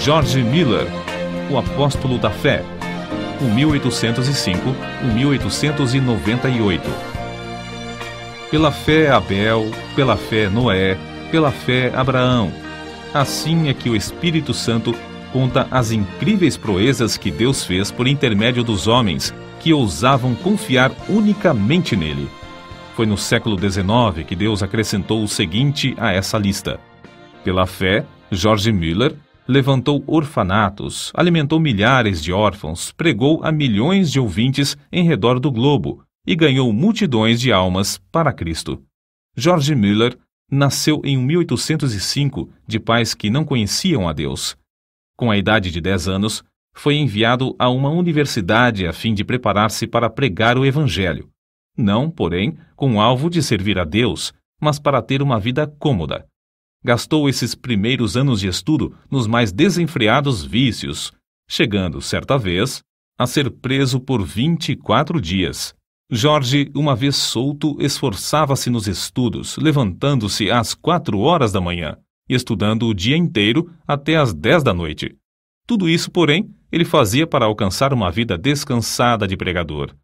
George Miller, o apóstolo da fé, 1805-1898. Pela fé Abel, pela fé Noé, pela fé Abraão. Assim é que o Espírito Santo conta as incríveis proezas que Deus fez por intermédio dos homens que ousavam confiar unicamente nele. Foi no século XIX que Deus acrescentou o seguinte a essa lista. Pela fé, George Miller levantou orfanatos, alimentou milhares de órfãos, pregou a milhões de ouvintes em redor do globo e ganhou multidões de almas para Cristo. George Miller nasceu em 1805 de pais que não conheciam a Deus. Com a idade de 10 anos, foi enviado a uma universidade a fim de preparar-se para pregar o Evangelho. Não, porém, com o alvo de servir a Deus, mas para ter uma vida cômoda. Gastou esses primeiros anos de estudo nos mais desenfreados vícios, chegando, certa vez, a ser preso por 24 dias. Jorge, uma vez solto, esforçava-se nos estudos, levantando-se às 4 horas da manhã e estudando o dia inteiro até às 10 da noite. Tudo isso, porém, ele fazia para alcançar uma vida descansada de pregador.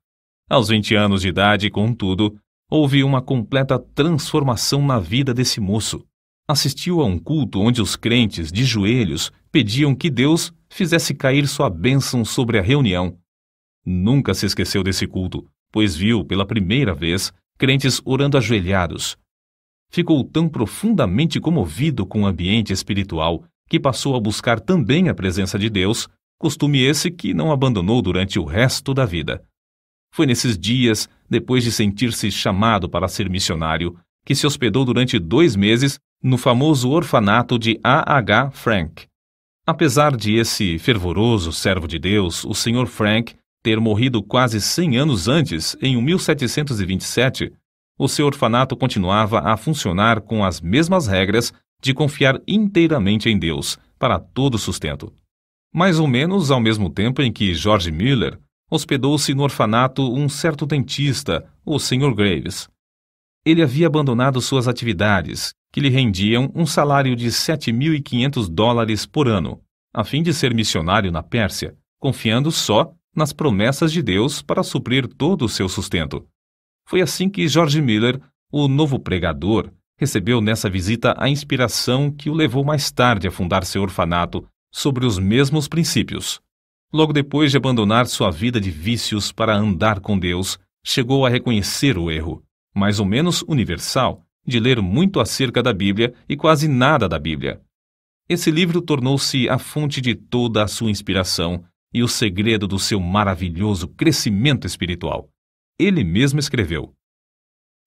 Aos 20 anos de idade, contudo, houve uma completa transformação na vida desse moço. Assistiu a um culto onde os crentes, de joelhos, pediam que Deus fizesse cair sua bênção sobre a reunião. Nunca se esqueceu desse culto, pois viu, pela primeira vez, crentes orando ajoelhados. Ficou tão profundamente comovido com o ambiente espiritual que passou a buscar também a presença de Deus, costume esse que não abandonou durante o resto da vida. Foi nesses dias, depois de sentir-se chamado para ser missionário, que se hospedou durante 2 meses no famoso orfanato de A.H. Frank. Apesar de esse fervoroso servo de Deus, o Sr. Frank, ter morrido quase 100 anos antes, em 1727, o seu orfanato continuava a funcionar com as mesmas regras de confiar inteiramente em Deus para todo o sustento. Mais ou menos ao mesmo tempo em que George Miller hospedou-se no orfanato um certo dentista, o Sr. Graves. Ele havia abandonado suas atividades, que lhe rendiam um salário de $7.500 por ano, a fim de ser missionário na Pérsia, confiando só nas promessas de Deus para suprir todo o seu sustento. Foi assim que George Miller, o novo pregador, recebeu nessa visita a inspiração que o levou mais tarde a fundar seu orfanato sobre os mesmos princípios. Logo depois de abandonar sua vida de vícios para andar com Deus, chegou a reconhecer o erro, mais ou menos universal, de ler muito acerca da Bíblia e quase nada da Bíblia. Esse livro tornou-se a fonte de toda a sua inspiração e o segredo do seu maravilhoso crescimento espiritual. Ele mesmo escreveu: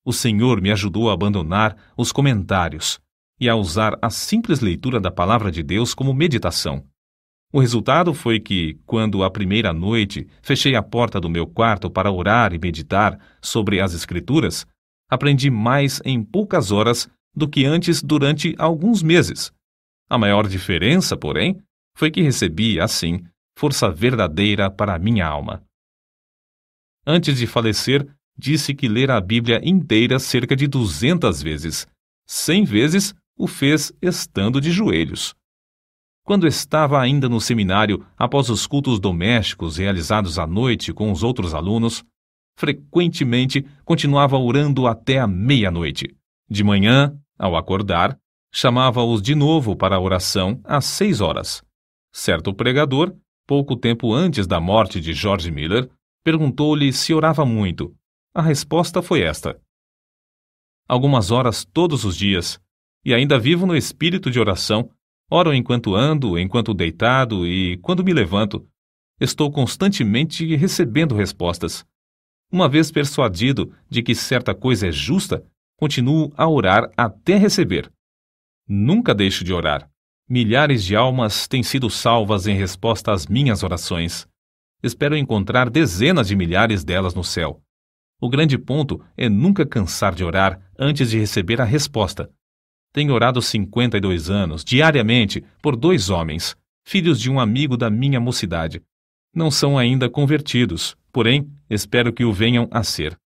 "O Senhor me ajudou a abandonar os comentários e a usar a simples leitura da Palavra de Deus como meditação. O resultado foi que, quando a primeira noite fechei a porta do meu quarto para orar e meditar sobre as Escrituras, aprendi mais em poucas horas do que antes durante alguns meses. A maior diferença, porém, foi que recebi, assim, força verdadeira para a minha alma." Antes de falecer, disse que lera a Bíblia inteira cerca de 200 vezes. 100 vezes o fez estando de joelhos. Quando estava ainda no seminário, após os cultos domésticos realizados à noite com os outros alunos, frequentemente continuava orando até a meia-noite. De manhã, ao acordar, chamava-os de novo para a oração às 6 horas. Certo pregador, pouco tempo antes da morte de George Miller, perguntou-lhe se orava muito. A resposta foi esta: "Algumas horas todos os dias, e ainda vivo no espírito de oração. Oro enquanto ando, enquanto deitado e quando me levanto. Estou constantemente recebendo respostas. Uma vez persuadido de que certa coisa é justa, continuo a orar até receber. Nunca deixo de orar. Milhares de almas têm sido salvas em resposta às minhas orações. Espero encontrar dezenas de milhares delas no céu. O grande ponto é nunca cansar de orar antes de receber a resposta. Tenho orado 52 anos, diariamente, por 2 homens, filhos de um amigo da minha mocidade. Não são ainda convertidos, porém, espero que o venham a ser.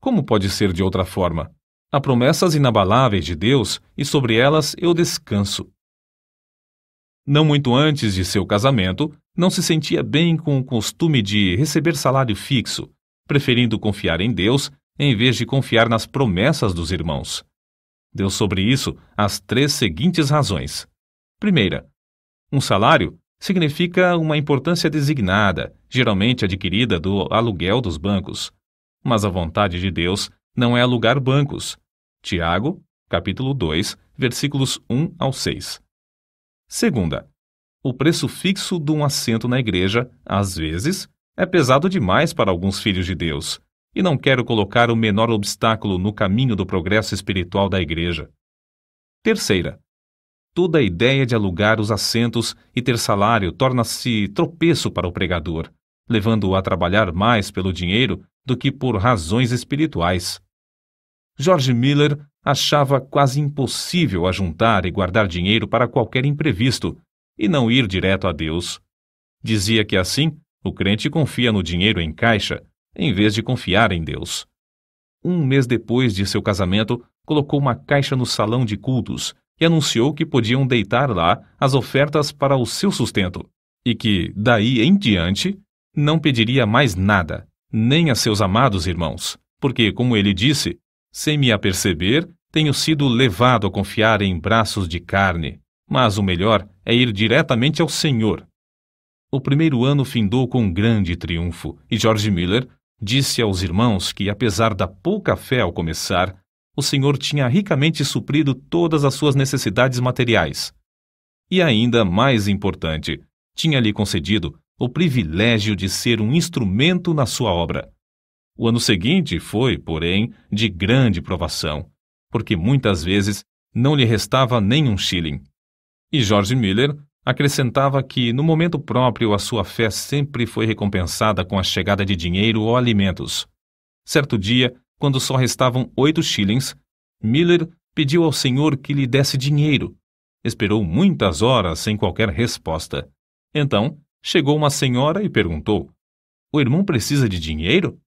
Como pode ser de outra forma? Há promessas inabaláveis de Deus e sobre elas eu descanso." Não muito antes de seu casamento, não se sentia bem com o costume de receber salário fixo, preferindo confiar em Deus em vez de confiar nas promessas dos irmãos. Deu sobre isso as 3 seguintes razões. Primeira, um salário significa uma importância designada, geralmente adquirida do aluguel dos bancos. Mas a vontade de Deus não é alugar bancos. Tiago, capítulo 2, versículos 1 ao 6. Segunda, o preço fixo de um assento na igreja, às vezes, é pesado demais para alguns filhos de Deus, e não quero colocar o menor obstáculo no caminho do progresso espiritual da igreja. Terceira, toda a ideia de alugar os assentos e ter salário torna-se tropeço para o pregador, levando-o a trabalhar mais pelo dinheiro do que por razões espirituais. George Miller achava quase impossível ajuntar e guardar dinheiro para qualquer imprevisto e não ir direto a Deus. Dizia que assim o crente confia no dinheiro em caixa em vez de confiar em Deus. Um mês depois de seu casamento, colocou uma caixa no salão de cultos e anunciou que podiam deitar lá as ofertas para o seu sustento e que, daí em diante, não pediria mais nada, nem a seus amados irmãos, porque, como ele disse, sem me aperceber, tenho sido levado a confiar em braços de carne, mas o melhor é ir diretamente ao Senhor. O primeiro ano findou com um grande triunfo, e George Miller disse aos irmãos que, apesar da pouca fé ao começar, o Senhor tinha ricamente suprido todas as suas necessidades materiais. E ainda mais importante, tinha-lhe concedido o privilégio de ser um instrumento na sua obra. O ano seguinte foi, porém, de grande provação, porque muitas vezes não lhe restava nem um shilling. E George Miller acrescentava que, no momento próprio, a sua fé sempre foi recompensada com a chegada de dinheiro ou alimentos. Certo dia, quando só restavam 8 shillings, Miller pediu ao Senhor que lhe desse dinheiro. Esperou muitas horas sem qualquer resposta. Então, chegou uma senhora e perguntou: "O irmão precisa de dinheiro?"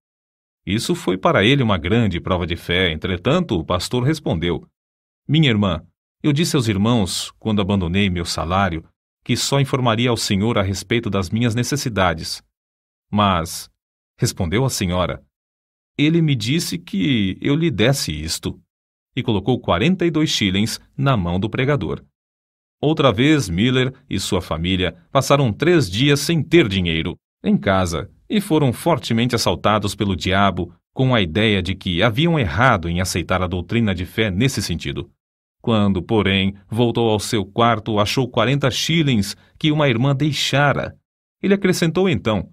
Isso foi para ele uma grande prova de fé. Entretanto, o pastor respondeu: "Minha irmã, eu disse aos irmãos, quando abandonei meu salário, que só informaria ao Senhor a respeito das minhas necessidades. Mas", respondeu a senhora, "ele me disse que eu lhe desse isto." E colocou 42 shillings na mão do pregador. Outra vez, Miller e sua família passaram 3 dias sem ter dinheiro em casa e foram fortemente assaltados pelo diabo com a ideia de que haviam errado em aceitar a doutrina de fé nesse sentido. Quando, porém, voltou ao seu quarto, achou 40 shillings que uma irmã deixara. Ele acrescentou então: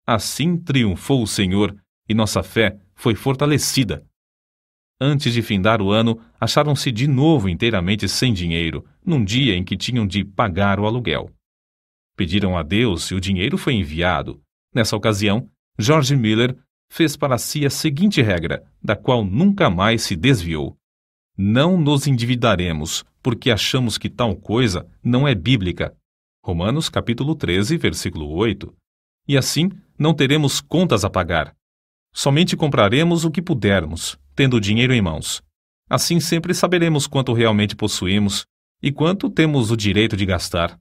"Assim triunfou o Senhor e nossa fé foi fortalecida." Antes de findar o ano, acharam-se de novo inteiramente sem dinheiro, num dia em que tinham de pagar o aluguel. Pediram a Deus e o dinheiro foi enviado. Nessa ocasião, George Miller fez para si a seguinte regra, da qual nunca mais se desviou: "Não nos endividaremos, porque achamos que tal coisa não é bíblica." Romanos capítulo 13, versículo 8. E assim, não teremos contas a pagar. Somente compraremos o que pudermos, tendo o dinheiro em mãos. Assim sempre saberemos quanto realmente possuímos e quanto temos o direito de gastar.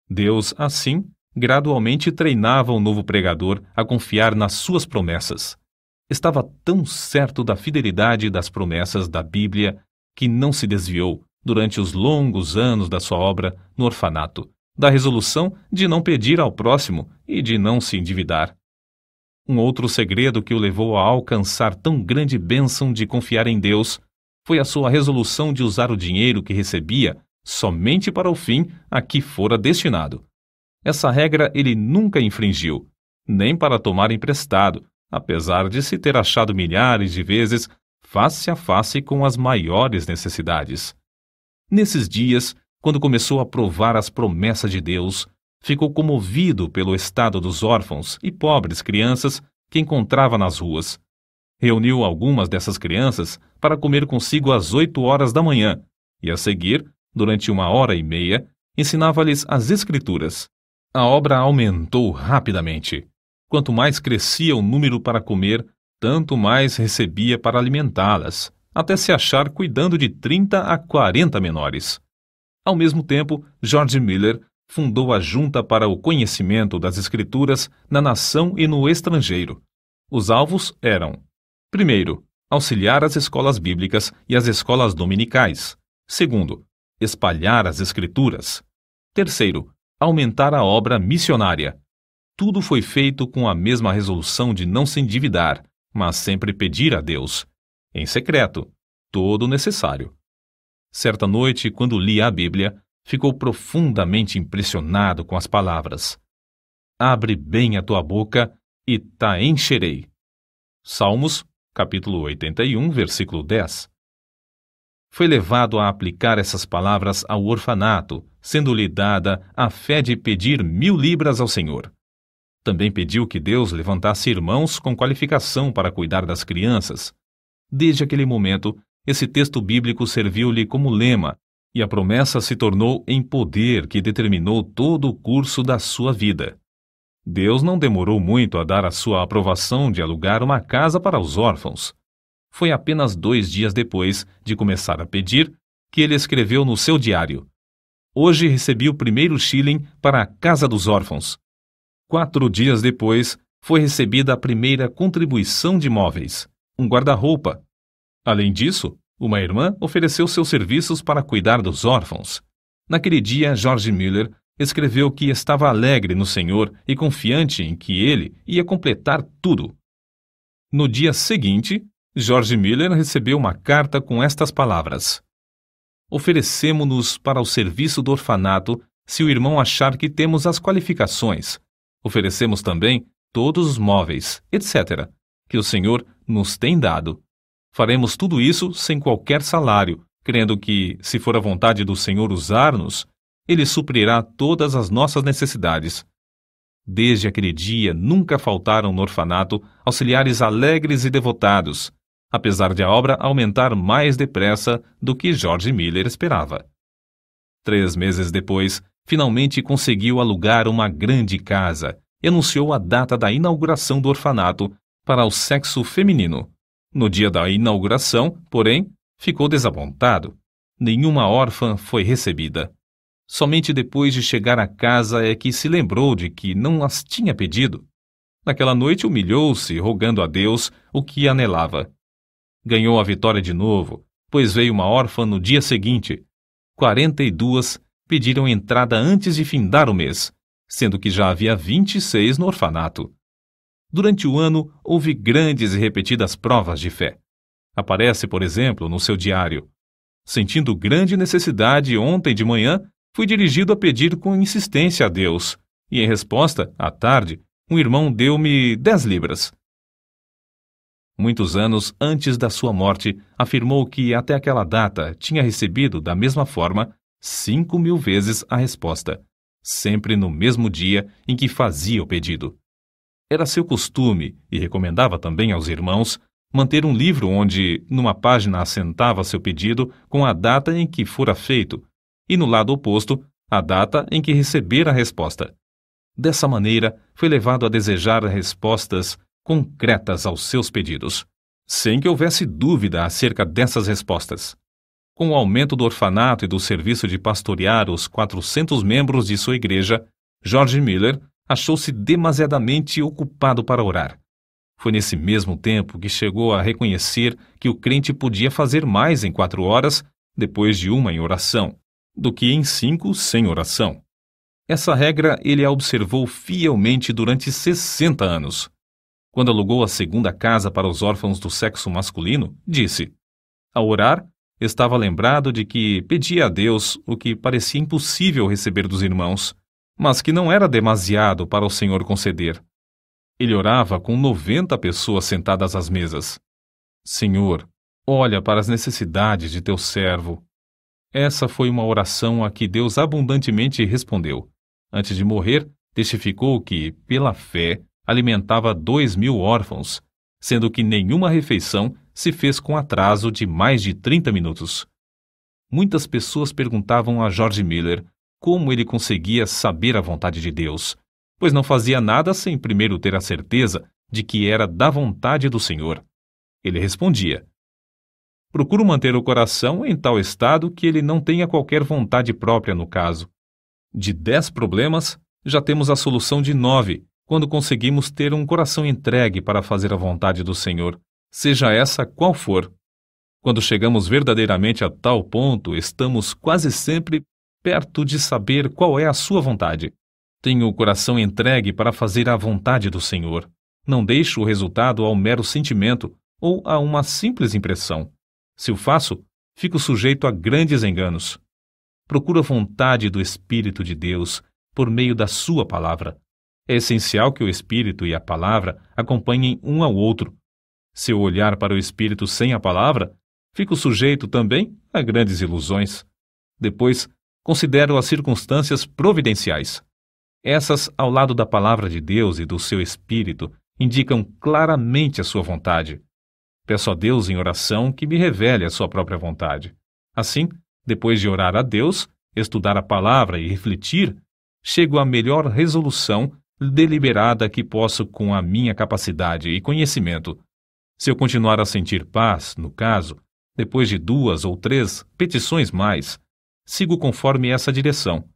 Deus, assim, gradualmente treinava o novo pregador a confiar nas suas promessas. Estava tão certo da fidelidade das promessas da Bíblia que não se desviou, durante os longos anos da sua obra no orfanato, da resolução de não pedir ao próximo e de não se endividar. Um outro segredo que o levou a alcançar tão grande bênção de confiar em Deus foi a sua resolução de usar o dinheiro que recebia somente para o fim a que fora destinado. Essa regra ele nunca infringiu, nem para tomar emprestado, apesar de se ter achado milhares de vezes face a face com as maiores necessidades. Nesses dias, quando começou a provar as promessas de Deus, ficou comovido pelo estado dos órfãos e pobres crianças que encontrava nas ruas. Reuniu algumas dessas crianças para comer consigo às 8 horas da manhã e, a seguir, durante 1h30, ensinava-lhes as Escrituras. A obra aumentou rapidamente. Quanto mais crescia o número para comer, tanto mais recebia para alimentá-las, até se achar cuidando de 30 a 40 menores. Ao mesmo tempo, George Miller fundou a Junta para o Conhecimento das Escrituras na nação e no estrangeiro. Os alvos eram: primeiro, auxiliar as escolas bíblicas e as escolas dominicais. Segundo, espalhar as Escrituras. Terceiro, aumentar a obra missionária. Tudo foi feito com a mesma resolução de não se endividar, mas sempre pedir a Deus, em secreto, todo o necessário. Certa noite, quando lia a Bíblia, ficou profundamente impressionado com as palavras: abre bem a tua boca e ta encherei. Salmos, capítulo 81, versículo 10. Foi levado a aplicar essas palavras ao orfanato, sendo-lhe dada a fé de pedir 1.000 libras ao Senhor. Também pediu que Deus levantasse irmãos com qualificação para cuidar das crianças. Desde aquele momento, esse texto bíblico serviu-lhe como lema, e a promessa se tornou em poder que determinou todo o curso da sua vida. Deus não demorou muito a dar a sua aprovação de alugar uma casa para os órfãos. Foi apenas 2 dias depois de começar a pedir que ele escreveu no seu diário: hoje recebi o primeiro shilling para a Casa dos Órfãos. 4 dias depois, foi recebida a primeira contribuição de móveis, um guarda-roupa. Além disso, uma irmã ofereceu seus serviços para cuidar dos órfãos. Naquele dia, George Miller escreveu que estava alegre no Senhor e confiante em que ele ia completar tudo. No dia seguinte, George Miller recebeu uma carta com estas palavras: oferecemo-nos para o serviço do orfanato se o irmão achar que temos as qualificações. Oferecemos também todos os móveis, etc., que o Senhor nos tem dado. Faremos tudo isso sem qualquer salário, crendo que, se for a vontade do Senhor usar-nos, Ele suprirá todas as nossas necessidades. Desde aquele dia, nunca faltaram no orfanato auxiliares alegres e devotados, apesar de a obra aumentar mais depressa do que George Miller esperava. 3 meses depois, finalmente conseguiu alugar uma grande casa e anunciou a data da inauguração do orfanato para o sexo feminino. No dia da inauguração, porém, ficou desapontado. Nenhuma órfã foi recebida. Somente depois de chegar à casa é que se lembrou de que não as tinha pedido. Naquela noite humilhou-se, rogando a Deus o que anelava. Ganhou a vitória de novo, pois veio uma órfã no dia seguinte. 42 pediram entrada antes de findar o mês, sendo que já havia 26 no orfanato. Durante o ano, houve grandes e repetidas provas de fé. Aparece, por exemplo, no seu diário: sentindo grande necessidade ontem de manhã, fui dirigido a pedir com insistência a Deus, e em resposta, à tarde, um irmão deu-me 10 libras. Muitos anos antes da sua morte, afirmou que até aquela data tinha recebido, da mesma forma, 5.000 vezes a resposta, sempre no mesmo dia em que fazia o pedido. Era seu costume, e recomendava também aos irmãos, manter um livro onde, numa página, assentava seu pedido com a data em que fora feito, e no lado oposto, a data em que recebera a resposta. Dessa maneira, foi levado a desejar respostas concretas aos seus pedidos, sem que houvesse dúvida acerca dessas respostas. Com o aumento do orfanato e do serviço de pastorear os 400 membros de sua igreja, George Miller achou-se demasiadamente ocupado para orar. Foi nesse mesmo tempo que chegou a reconhecer que o crente podia fazer mais em 4 horas, depois de uma em oração, do que em 5 sem oração. Essa regra ele a observou fielmente durante 60 anos. Quando alugou a segunda casa para os órfãos do sexo masculino, disse: ao orar, estava lembrado de que pedia a Deus o que parecia impossível receber dos irmãos, mas que não era demasiado para o Senhor conceder. Ele orava com 90 pessoas sentadas às mesas. Senhor, olha para as necessidades de teu servo. Essa foi uma oração a que Deus abundantemente respondeu. Antes de morrer, testificou que, pela fé, alimentava 2.000 órfãos, sendo que nenhuma refeição se fez com atraso de mais de 30 minutos. Muitas pessoas perguntavam a George Miller como ele conseguia saber a vontade de Deus, pois não fazia nada sem primeiro ter a certeza de que era da vontade do Senhor. Ele respondia: Procuro manter o coração em tal estado que ele não tenha qualquer vontade própria no caso. De 10 problemas, já temos a solução de 9, quando conseguimos ter um coração entregue para fazer a vontade do Senhor, seja essa qual for. Quando chegamos verdadeiramente a tal ponto, estamos quase sempre perto de saber qual é a sua vontade. Tenho o coração entregue para fazer a vontade do Senhor. Não deixo o resultado ao mero sentimento ou a uma simples impressão. Se o faço, fico sujeito a grandes enganos. Procuro a vontade do Espírito de Deus por meio da sua palavra. É essencial que o Espírito e a palavra acompanhem um ao outro. Se eu olhar para o Espírito sem a palavra, fico sujeito também a grandes ilusões. Depois, considero as circunstâncias providenciais. Essas, ao lado da palavra de Deus e do seu Espírito, indicam claramente a sua vontade. Peço a Deus em oração que me revele a sua própria vontade. Assim, depois de orar a Deus, estudar a palavra e refletir, chego à melhor resolução deliberada que posso com a minha capacidade e conhecimento. Se eu continuar a sentir paz, no caso, depois de 2 ou 3 petições mais, sigo conforme essa direção.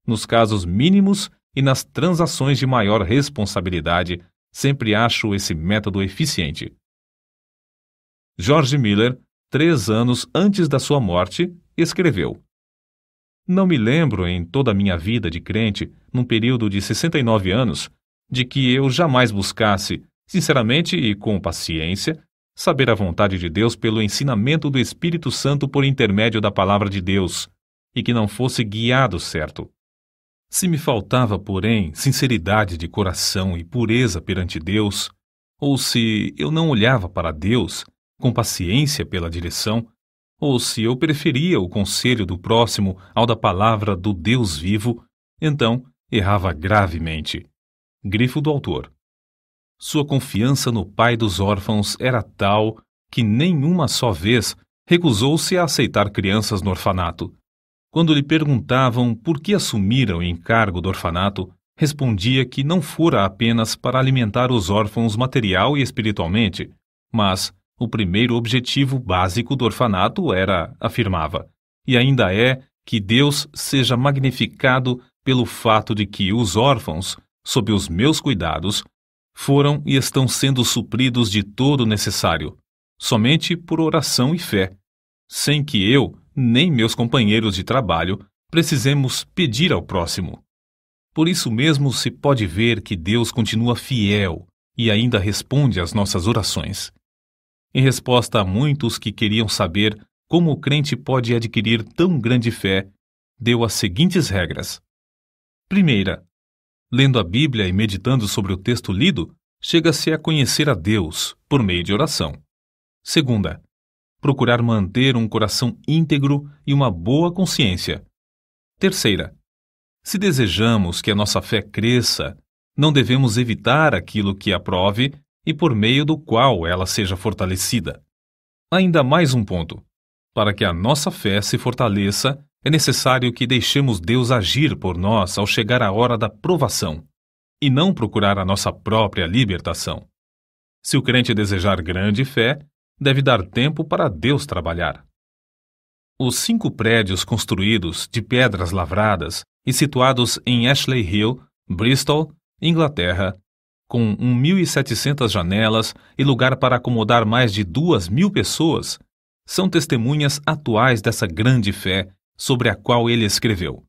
Nos casos mínimos e nas transações de maior responsabilidade, sempre acho esse método eficiente. George Miller, 3 anos antes da sua morte, escreveu: Não me lembro em toda a minha vida de crente, num período de 69 anos, de que eu jamais buscasse, sinceramente e com paciência, saber a vontade de Deus pelo ensinamento do Espírito Santo por intermédio da palavra de Deus, e que não fosse guiado certo. Se me faltava, porém, sinceridade de coração e pureza perante Deus, ou se eu não olhava para Deus com paciência pela direção, ou se eu preferia o conselho do próximo ao da palavra do Deus vivo, então errava gravemente. Grifo do autor. Sua confiança no pai dos órfãos era tal que nenhuma só vez recusou-se a aceitar crianças no orfanato. Quando lhe perguntavam por que assumira o encargo do orfanato, respondia que não fora apenas para alimentar os órfãos material e espiritualmente, mas o primeiro objetivo básico do orfanato era, afirmava, e ainda é, que Deus seja magnificado pelo fato de que os órfãos, sob os meus cuidados, foram e estão sendo supridos de todo o necessário, somente por oração e fé, sem que eu, nem meus companheiros de trabalho, precisemos pedir ao próximo. Por isso mesmo se pode ver que Deus continua fiel e ainda responde às nossas orações. Em resposta a muitos que queriam saber como o crente pode adquirir tão grande fé, deu as seguintes regras. Primeira, lendo a Bíblia e meditando sobre o texto lido, chega-se a conhecer a Deus por meio de oração. Segunda, procurar manter um coração íntegro e uma boa consciência. Terceira, se desejamos que a nossa fé cresça, não devemos evitar aquilo que a prove e por meio do qual ela seja fortalecida. Ainda mais um ponto. Para que a nossa fé se fortaleça, é necessário que deixemos Deus agir por nós ao chegar a hora da provação, e não procurar a nossa própria libertação. Se o crente desejar grande fé, deve dar tempo para Deus trabalhar. Os 5 prédios construídos de pedras lavradas e situados em Ashley Hill, Bristol, Inglaterra, com 1.700 janelas e lugar para acomodar mais de 2.000 pessoas, são testemunhas atuais dessa grande fé sobre a qual ele escreveu.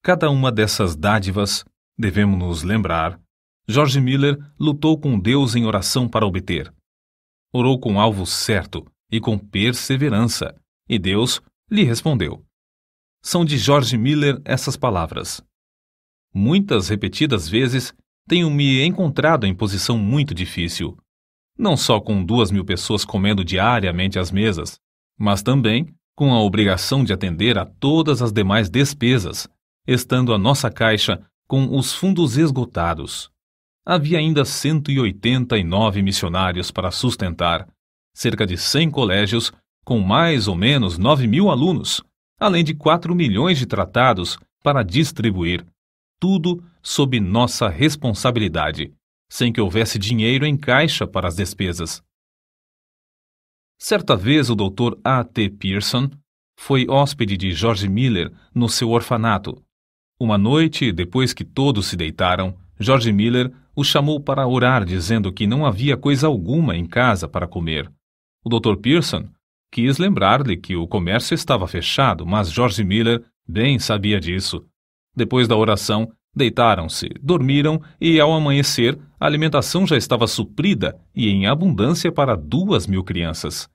Cada uma dessas dádivas, devemos nos lembrar, George Miller lutou com Deus em oração para obter. Orou com alvo certo e com perseverança, e Deus lhe respondeu. São de George Miller essas palavras. Muitas repetidas vezes tenho me encontrado em posição muito difícil, não só com 2.000 pessoas comendo diariamente às mesas, mas também com a obrigação de atender a todas as demais despesas, estando a nossa caixa com os fundos esgotados. Havia ainda 189 missionários para sustentar, cerca de 100 colégios com mais ou menos 9.000 alunos, além de 4 milhões de tratados para distribuir, tudo sob nossa responsabilidade, sem que houvesse dinheiro em caixa para as despesas. Certa vez o Dr. A. T. Pierson foi hóspede de George Miller no seu orfanato. Uma noite, depois que todos se deitaram, George Miller o chamou para orar, dizendo que não havia coisa alguma em casa para comer. O Dr. Pierson quis lembrar-lhe que o comércio estava fechado, mas George Miller bem sabia disso. Depois da oração, deitaram-se, dormiram e, ao amanhecer, a alimentação já estava suprida e em abundância para 2.000 crianças.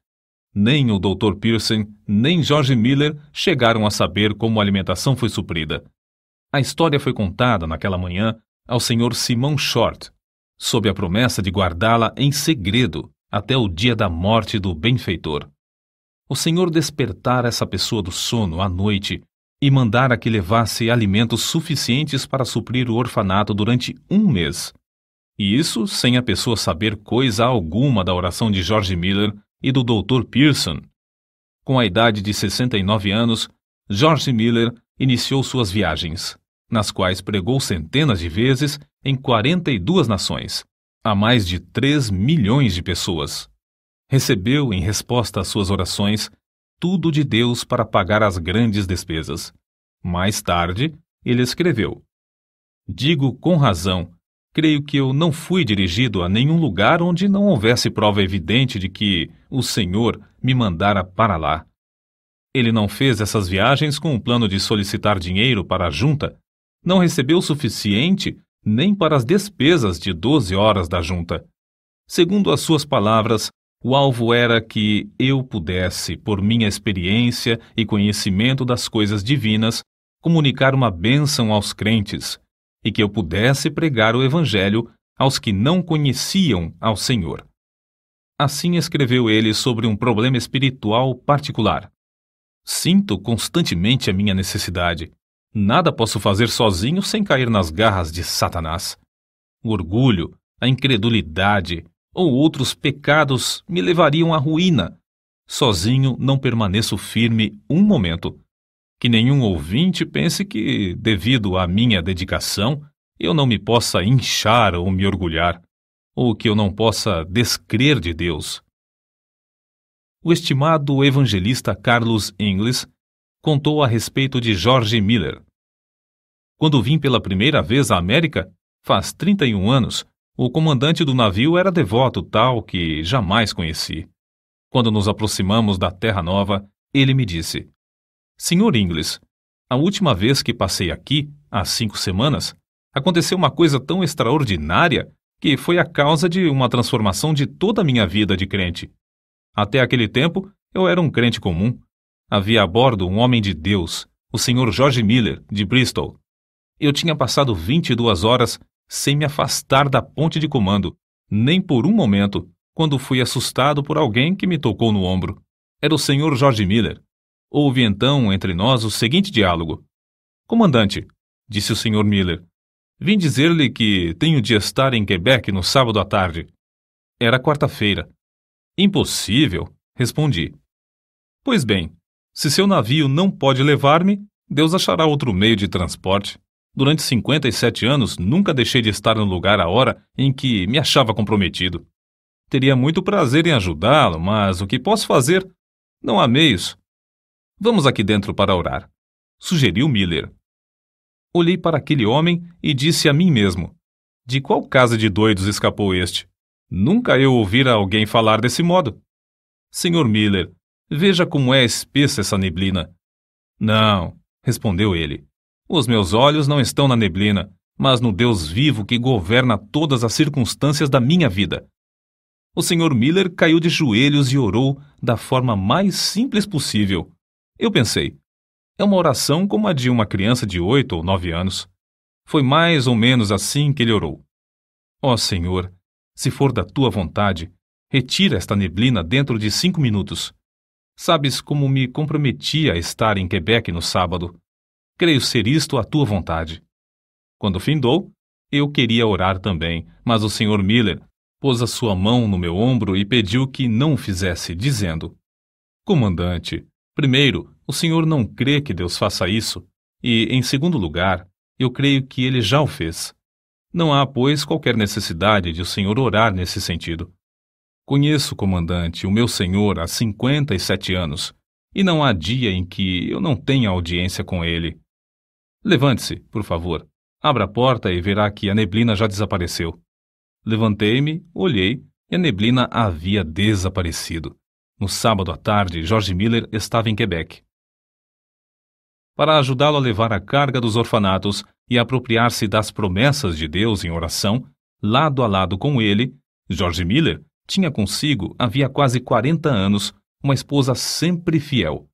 Nem o Dr. Pierson, nem George Miller chegaram a saber como a alimentação foi suprida. A história foi contada naquela manhã ao Sr. Simon Short, sob a promessa de guardá-la em segredo até o dia da morte do benfeitor. O Senhor despertara essa pessoa do sono à noite e mandara que levasse alimentos suficientes para suprir o orfanato durante 1 mês. E isso sem a pessoa saber coisa alguma da oração de George Miller e do Dr. Pierson. Com a idade de 69 anos, George Miller iniciou suas viagens, nas quais pregou centenas de vezes em 42 nações, a mais de 3 milhões de pessoas. Recebeu, em resposta às suas orações, tudo de Deus para pagar as grandes despesas. Mais tarde, ele escreveu: "Digo com razão, creio que eu não fui dirigido a nenhum lugar onde não houvesse prova evidente de que o Senhor me mandara para lá." Ele não fez essas viagens com o plano de solicitar dinheiro para a junta, não recebeu o suficiente nem para as despesas de 12 horas da junta. Segundo as suas palavras, o alvo era que eu pudesse, por minha experiência e conhecimento das coisas divinas, comunicar uma bênção aos crentes, e que eu pudesse pregar o Evangelho aos que não conheciam ao Senhor. Assim escreveu ele sobre um problema espiritual particular. "Sinto constantemente a minha necessidade. Nada posso fazer sozinho sem cair nas garras de Satanás. O orgulho, a incredulidade ou outros pecados me levariam à ruína. Sozinho não permaneço firme um momento. Que nenhum ouvinte pense que, devido à minha dedicação, eu não me possa inchar ou me orgulhar, ou que eu não possa descrer de Deus." O estimado evangelista Carlos Ingles contou a respeito de George Miller. "Quando vim pela primeira vez à América, faz 31 anos, o comandante do navio era devoto tal que jamais conheci. Quando nos aproximamos da Terra Nova, ele me disse: 'Sr. Ingles, a última vez que passei aqui, há 5 semanas, aconteceu uma coisa tão extraordinária que foi a causa de uma transformação de toda a minha vida de crente. Até aquele tempo, eu era um crente comum. Havia a bordo um homem de Deus, o Sr. George Miller, de Bristol. Eu tinha passado 22 horas sem me afastar da ponte de comando, nem por um momento, quando fui assustado por alguém que me tocou no ombro. Era o Sr. George Miller. Houve então entre nós o seguinte diálogo: 'Comandante', disse o Sr. Miller, 'vim dizer-lhe que tenho de estar em Quebec no sábado à tarde.' Era quarta-feira. 'Impossível', respondi. 'Pois bem, se seu navio não pode levar-me, Deus achará outro meio de transporte. Durante 57 anos nunca deixei de estar no lugar à hora em que me achava comprometido. Teria muito prazer em ajudá-lo, mas o que posso fazer? Não há meios. Vamos aqui dentro para orar', sugeriu Miller. Olhei para aquele homem e disse a mim mesmo: de qual casa de doidos escapou este? Nunca eu ouvira alguém falar desse modo. Sr. Miller, veja como é espessa essa neblina. Não, respondeu ele. Os meus olhos não estão na neblina, mas no Deus vivo que governa todas as circunstâncias da minha vida. O Sr. Miller caiu de joelhos e orou da forma mais simples possível. Eu pensei, é uma oração como a de uma criança de 8 ou 9 anos. Foi mais ou menos assim que ele orou. Ó Senhor, se for da tua vontade, retira esta neblina dentro de 5 minutos. Sabes como me comprometi a estar em Quebec no sábado. Creio ser isto a tua vontade. Quando findou, eu queria orar também, mas o Sr. Miller pôs a sua mão no meu ombro e pediu que não o fizesse, dizendo: Comandante, primeiro, o senhor não crê que Deus faça isso, e, em segundo lugar, eu creio que ele já o fez. Não há, pois, qualquer necessidade de o senhor orar nesse sentido. Conheço, comandante, o meu senhor há 57 anos, e não há dia em que eu não tenha audiência com ele. Levante-se, por favor. Abra a porta e verá que a neblina já desapareceu. Levantei-me, olhei, e a neblina havia desaparecido. No sábado à tarde, George Miller estava em Quebec. Para ajudá-lo a levar a carga dos orfanatos e apropriar-se das promessas de Deus em oração, lado a lado com ele, George Miller tinha consigo, havia quase 40 anos, uma esposa sempre fiel.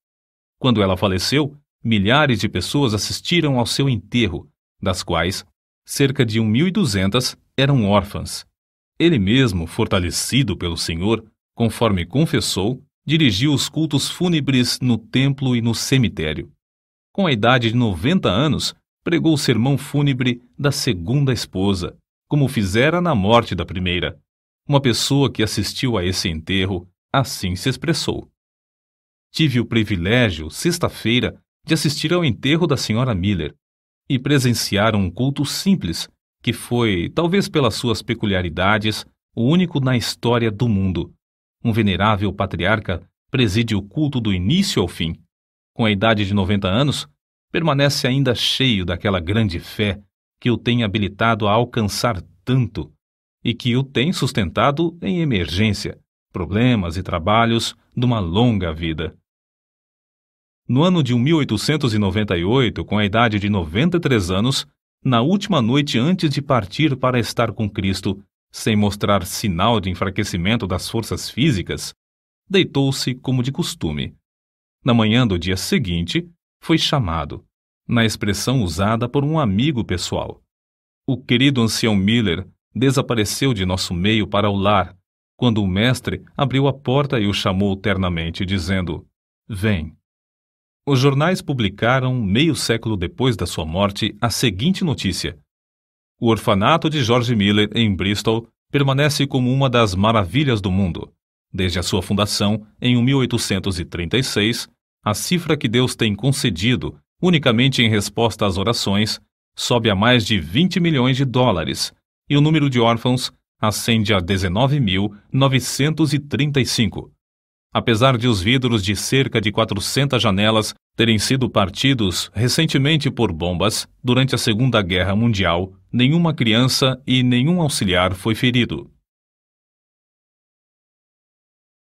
Quando ela faleceu, milhares de pessoas assistiram ao seu enterro, das quais cerca de 1.200 eram órfãs. Ele mesmo, fortalecido pelo Senhor, conforme confessou, dirigiu os cultos fúnebres no templo e no cemitério. Com a idade de 90 anos, pregou o sermão fúnebre da segunda esposa, como fizera na morte da primeira. Uma pessoa que assistiu a esse enterro assim se expressou. Tive o privilégio, sexta-feira, de assistir ao enterro da Sra. Miller e presenciar um culto simples, que foi, talvez pelas suas peculiaridades, o único na história do mundo. Um venerável patriarca preside o culto do início ao fim. Com a idade de 90 anos, permanece ainda cheio daquela grande fé que o tem habilitado a alcançar tanto e que o tem sustentado em emergência, problemas e trabalhos de uma longa vida. No ano de 1898, com a idade de 93 anos, na última noite antes de partir para estar com Cristo, sem mostrar sinal de enfraquecimento das forças físicas, deitou-se como de costume. Na manhã do dia seguinte, foi chamado, na expressão usada por um amigo pessoal. O querido ancião Miller desapareceu de nosso meio para o lar, quando o mestre abriu a porta e o chamou ternamente, dizendo: "Vem." Os jornais publicaram, meio século depois da sua morte, a seguinte notícia: o orfanato de George Miller, em Bristol, permanece como uma das maravilhas do mundo. Desde a sua fundação, em 1836, a cifra que Deus tem concedido, unicamente em resposta às orações, sobe a mais de 20 milhões de dólares, e o número de órfãos ascende a 19.935. Apesar de os vidros de cerca de 400 janelas terem sido partidos recentemente por bombas durante a Segunda Guerra Mundial, nenhuma criança e nenhum auxiliar foi ferido.